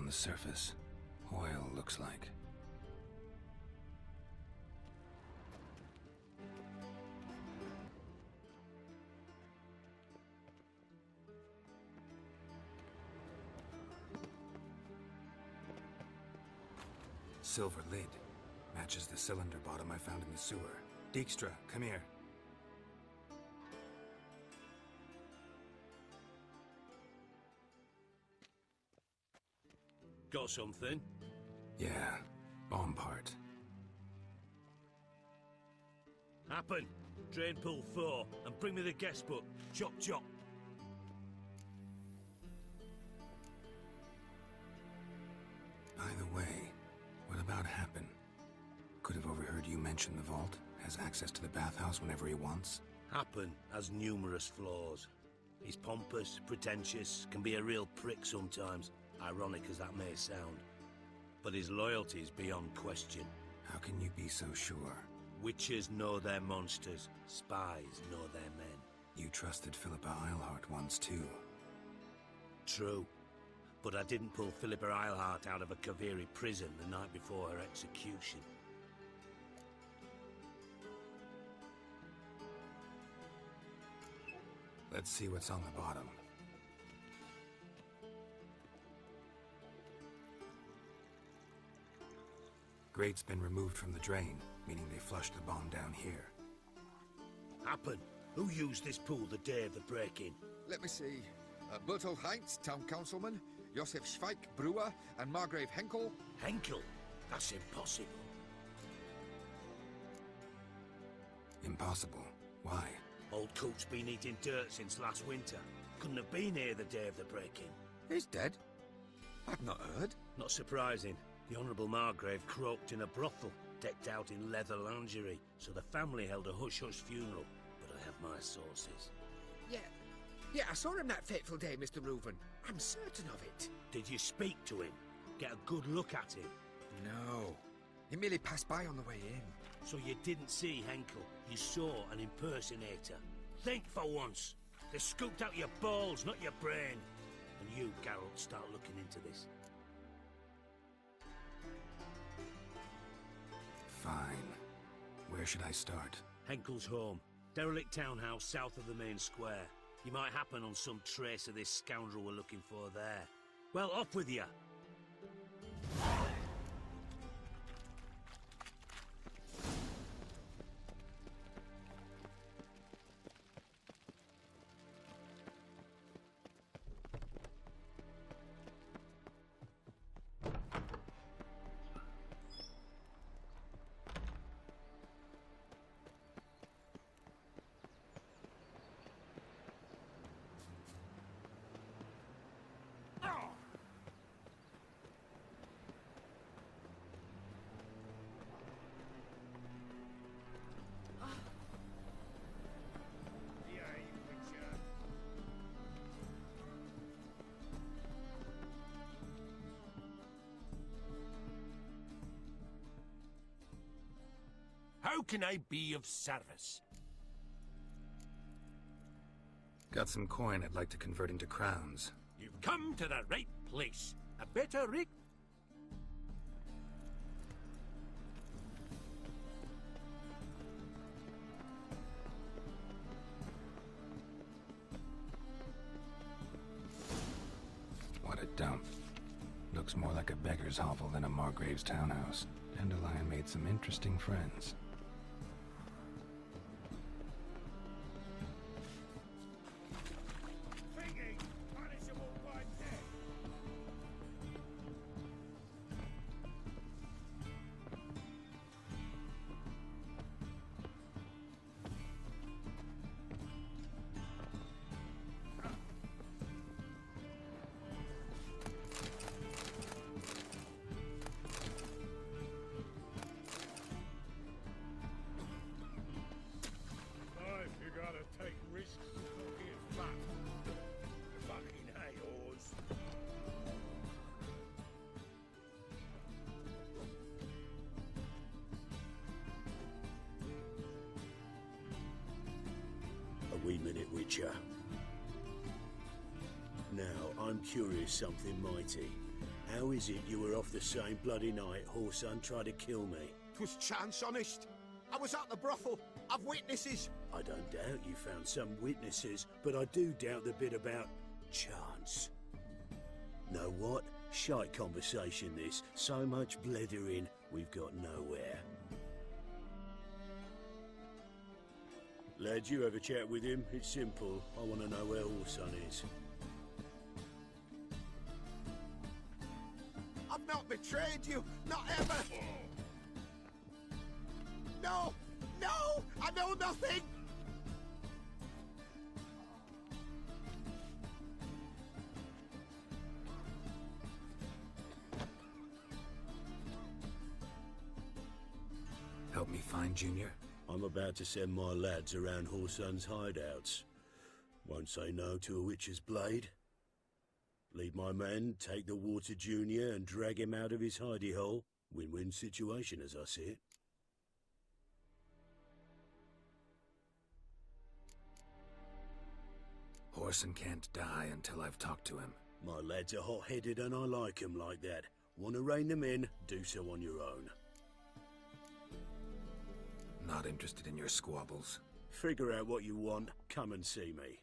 the surface. Oil, looks like. Silver lid. Matches the cylinder bottom I found in the sewer. Dijkstra, come here. Got something? Yeah, bomb part. Happen. Drain pool 4, and bring me the guest book. Chop chop. Either way, what about Happen? Could have overheard you mention the vault. Has access to the bathhouse whenever he wants. Happen has numerous flaws. He's pompous, pretentious, can be a real prick sometimes, ironic as that may sound. But his loyalty is beyond question. How can you be so sure? Witchers know their monsters, spies know their men. You trusted Philippa Eilhart once too. True. But I didn't pull Philippa Eilhart out of a Kaviri prison the night before her execution. Let's see what's on the bottom. Grate's been removed from the drain, meaning they flushed the bomb down here. Happen. Who used this pool the day of the break-in? Let me see. Bertolt Heinz, town councilman, Josef Schweik, brewer, and Margrave Henkel. Henkel? That's impossible. Impossible. Why? Old Coot's been eating dirt since last winter. Couldn't have been here the day of the break-in. He's dead? I've not heard. Not surprising. The Honourable Margrave croaked in a brothel, decked out in leather lingerie, so the family held a hush-hush funeral. But I have my sources. Yeah, I saw him that fateful day, Mr. Reuven. I'm certain of it. Did you speak to him? Get a good look at him? No. He merely passed by on the way in. So you didn't see Henkel, you saw an impersonator. Think for once. They scooped out your balls, not your brain. And you, Geralt, start looking into this. Fine. Where should I start? Henkel's home. Derelict townhouse south of the main square. You might happen on some trace of this scoundrel we're looking for there. Well, off with you! How can I be of service? Got some coin I'd like to convert into crowns. You've come to the right place. A better rig. What a dump. Looks more like a beggar's hovel than a Margrave's townhouse. Dandelion made some interesting friends. Take risks to get fat. Fucking hay-oars. A wee minute, Witcher. Now, I'm curious something mighty. How is it you were off the same bloody night Whoreson tried to kill me? 'Twas chance, honest. I was at the brothel. I've witnesses. I don't doubt you found some witnesses, but I do doubt the bit about chance. Know what? Shite conversation this. So much blethering, we've got nowhere. Lad, you have a chat with him? It's simple. I want to know where Whoreson is. I've not betrayed you. Not ever. No! No! I know nothing! Help me find Junior? I'm about to send my lads around Whoreson's hideouts. Won't say no to a witch's blade. Lead my men, take the water Junior and drag him out of his hidey hole. Win-win situation as I see it. Whoreson can't die until I've talked to him. My lads are hot-headed and I like 'em like that. Want to rein them in? Do so on your own. Not interested in your squabbles. Figure out what you want, come and see me.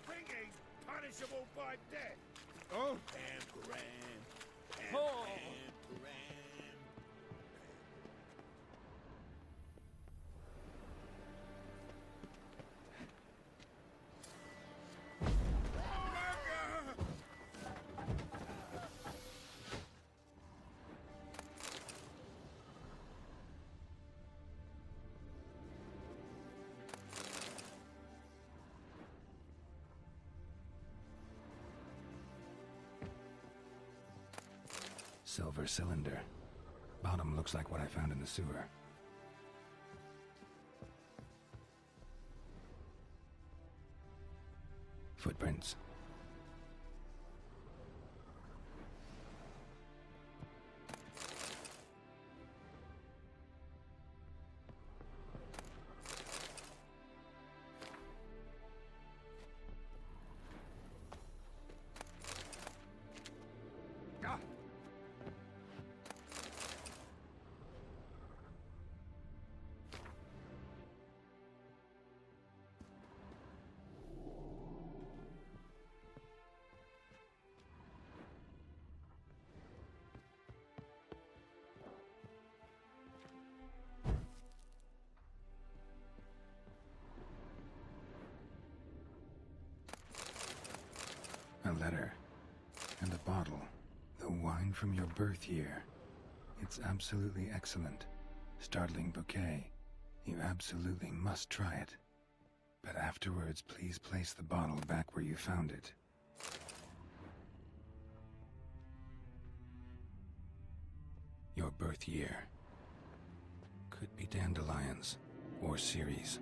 Thinking punishable by death. Oh, Silver cylinder. Bottom looks like what I found in the sewer. Footprints. A letter. And a bottle. The wine from your birth year. It's absolutely excellent. Startling bouquet. You absolutely must try it. But afterwards, please place the bottle back where you found it. Your birth year. Could be dandelions. Or Ceres.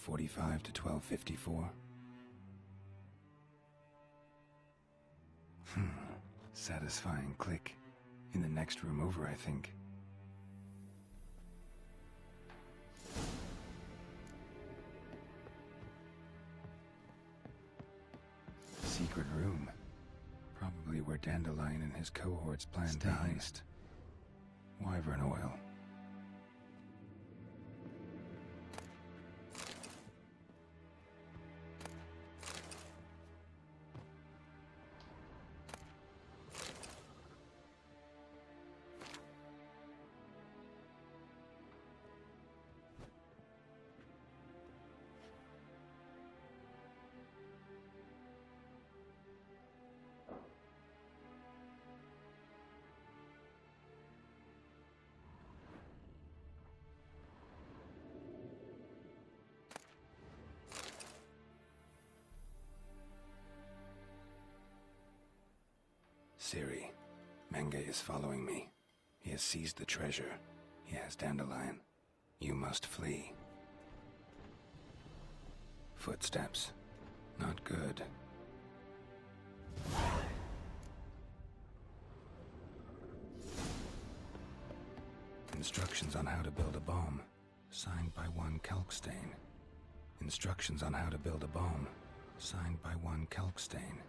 1245 to 1254. Satisfying click. In the next room over, I think. Secret room. Probably where Dandelion and his cohorts planned to heist. Wyvern oil. Ciri, Menge is following me. He has seized the treasure. He has Dandelion. You must flee. Footsteps. Not good. Instructions on how to build a bomb. Signed by one Kalkstain. Instructions on how to build a bomb. Signed by one Kalkstain.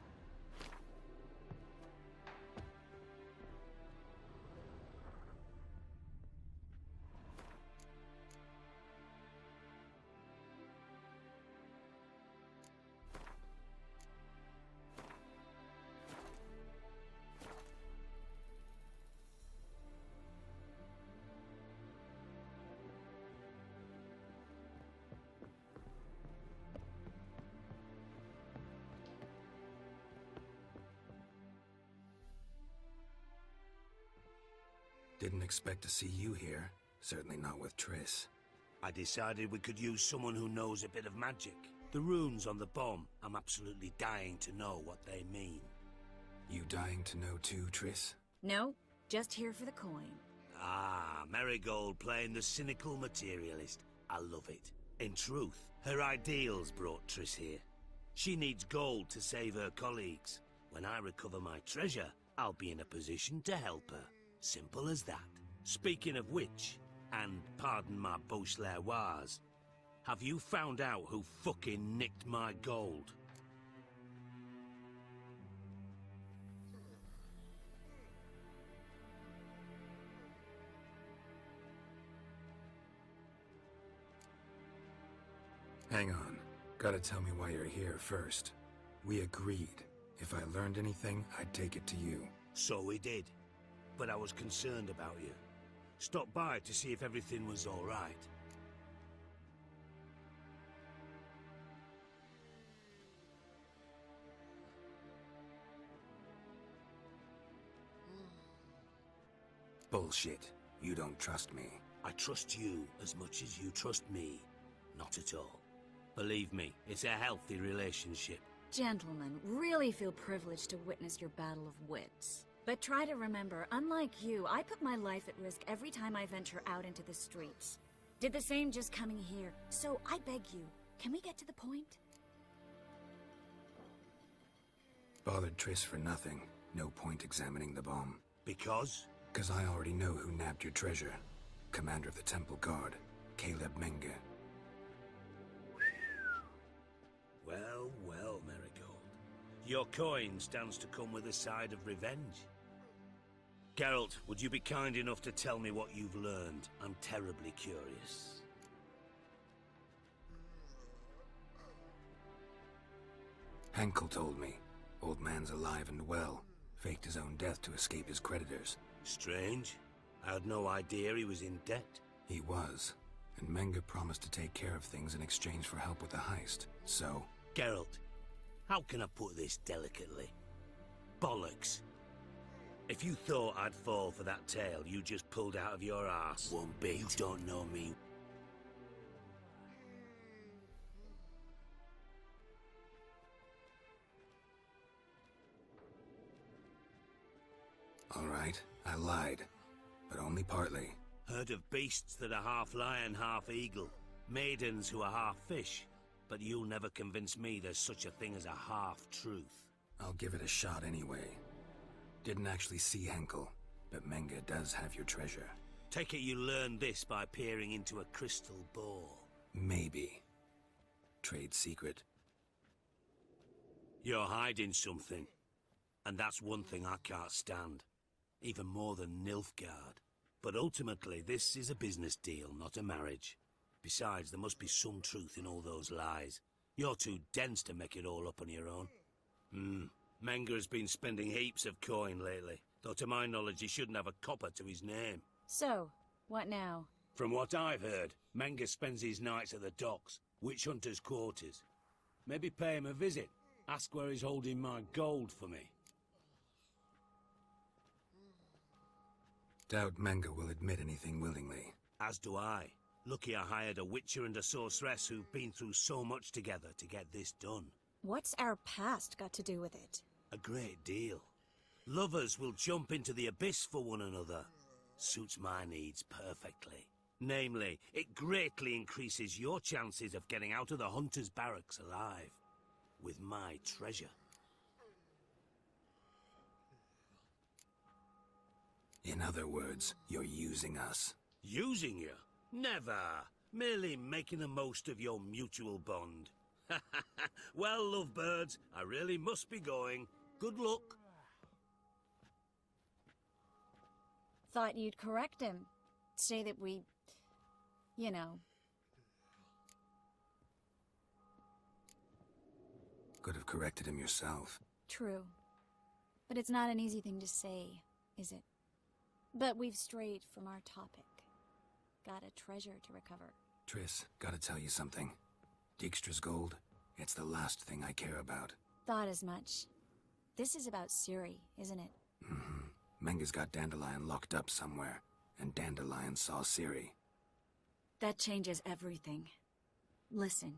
Didn't expect to see you here. Certainly not with Triss. I decided we could use someone who knows a bit of magic. The runes on the bomb, I'm absolutely dying to know what they mean. You dying to know too, Triss? No, just here for the coin. Ah, Marigold playing the cynical materialist. I love it. In truth, her ideals brought Triss here. She needs gold to save her colleagues. When I recover my treasure, I'll be in a position to help her. Simple as that. Speaking of which, and pardon my Beauclervois, have you found out who fucking nicked my gold? Hang on. Gotta tell me why you're here first. We agreed. If I learned anything, I'd take it to you. So we did. But I was concerned about you. Stopped by to see if everything was all right. Bullshit. You don't trust me. I trust you as much as you trust me. Not at all. Believe me, it's a healthy relationship. Gentlemen, really feel privileged to witness your battle of wits. But try to remember, unlike you, I put my life at risk every time I venture out into the streets. Did the same just coming here. So I beg you, can we get to the point? Bothered Triss for nothing. No point examining the bomb. Because? 'Cause I already know who nabbed your treasure. Commander of the Temple Guard, Caleb Menge. Well, well, Marigold. Your coin stands to come with a side of revenge. Geralt, would you be kind enough to tell me what you've learned? I'm terribly curious. Henkel told me. Old man's alive and well. Faked his own death to escape his creditors. Strange. I had no idea he was in debt. He was. And Menge promised to take care of things in exchange for help with the heist. So... Geralt, how can I put this delicately? Bollocks. If you thought I'd fall for that tale you just pulled out of your arse, one bit. You don't know me. All right, I lied. But only partly. Heard of beasts that are half lion, half eagle. Maidens who are half fish, but you'll never convince me there's such a thing as a half-truth. I'll give it a shot anyway. Didn't actually see Henkel, but Menge does have your treasure. Take it you learned this by peering into a crystal ball. Maybe. Trade secret. You're hiding something. And that's one thing I can't stand. Even more than Nilfgaard. But ultimately, this is a business deal, not a marriage. Besides, there must be some truth in all those lies. You're too dense to make it all up on your own. Menge has been spending heaps of coin lately, though to my knowledge he shouldn't have a copper to his name. So, what now? From what I've heard, Menge spends his nights at the docks, witch hunters' quarters. Maybe pay him a visit. Ask where he's holding my gold for me. Doubt Menge will admit anything willingly. As do I. Lucky I hired a Witcher and a sorceress who've been through so much together to get this done. What's our past got to do with it? A great deal. Lovers will jump into the abyss for one another. Suits my needs perfectly. Namely, it greatly increases your chances of getting out of the hunter's barracks alive. With my treasure. In other words, you're using us. Using you? Never. Merely making the most of your mutual bond. Well, lovebirds, I really must be going. Good luck. Thought you'd correct him. Say that we... you know... Could have corrected him yourself. True. But it's not an easy thing to say, is it? But we've strayed from our topic. Got a treasure to recover. Triss, gotta tell you something. Dijkstra's gold, it's the last thing I care about. Thought as much. This is about Ciri, isn't it? Menge's got Dandelion locked up somewhere, and Dandelion saw Ciri. That changes everything. Listen,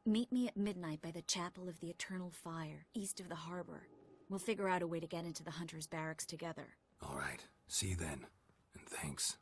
meet me at midnight by the Chapel of the Eternal Fire, east of the harbor. We'll figure out a way to get into the Hunter's barracks together. All right, see you then, and thanks.